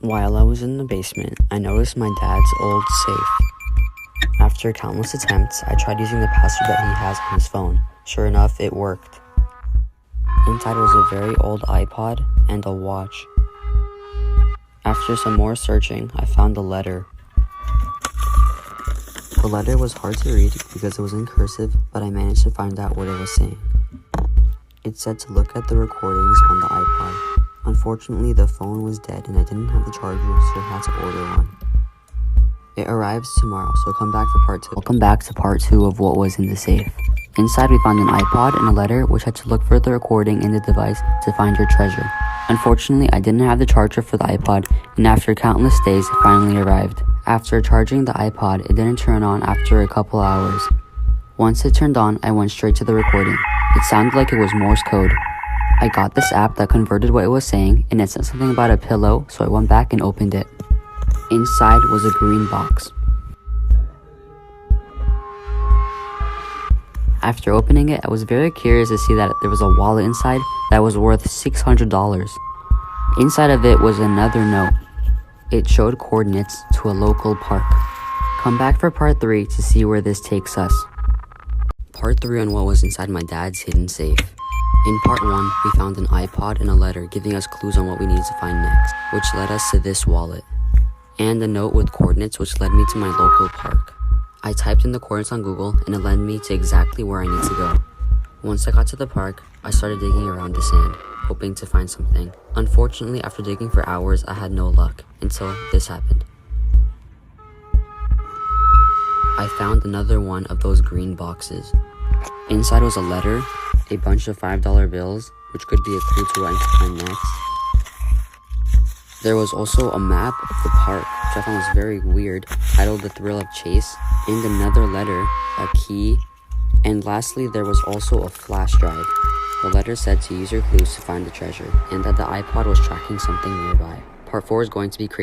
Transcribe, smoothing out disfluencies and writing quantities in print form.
While I was in the basement, I noticed my dad's old safe. After countless attempts, I tried using the password that he has on his phone. Sure enough, it worked. Inside was a very old iPod and a watch. After some more searching, I found a letter. The letter was hard to read because it was in cursive, but I managed to find out what it was saying. It said to look at the recordings on the iPod. Unfortunately, the phone was dead and I didn't have the charger, so I had to order one. It arrives tomorrow, so come back for part 2. Welcome back to part 2 of what was in the safe. Inside, we found an iPod and a letter which had to look for the recording in the device to find your treasure. Unfortunately, I didn't have the charger for the iPod, and after countless days, it finally arrived. After charging the iPod, it didn't turn on after a couple hours. Once it turned on, I went straight to the recording. It sounded like it was Morse code. I got this app that converted what it was saying, and it said something about a pillow, so I went back and opened it. Inside was a green box. After opening it, I was very curious to see that there was a wallet inside that was worth $600. Inside of it was another note. It showed coordinates to a local park. Come back for part 3 to see where this takes us. Part 3 on what was inside my dad's hidden safe. In part 1, we found an iPod and a letter giving us clues on what we needed to find next, which led us to this wallet. And a note with coordinates which led me to my local park. I typed in the coordinates on Google and it led me to exactly where I need to go. Once I got to the park, I started digging around the sand, hoping to find something. Unfortunately, after digging for hours, I had no luck, until this happened. I found another one of those green boxes. Inside was a letter, a bunch of $5 bills, which could be a clue to what I need to find next. There was also a map of the park, which I found was very weird, titled The Thrill of Chase, and another letter, a key, and lastly there was also a flash drive. The letter said to use your clues to find the treasure, and that the iPod was tracking something nearby. Part 4 is going to be crazy.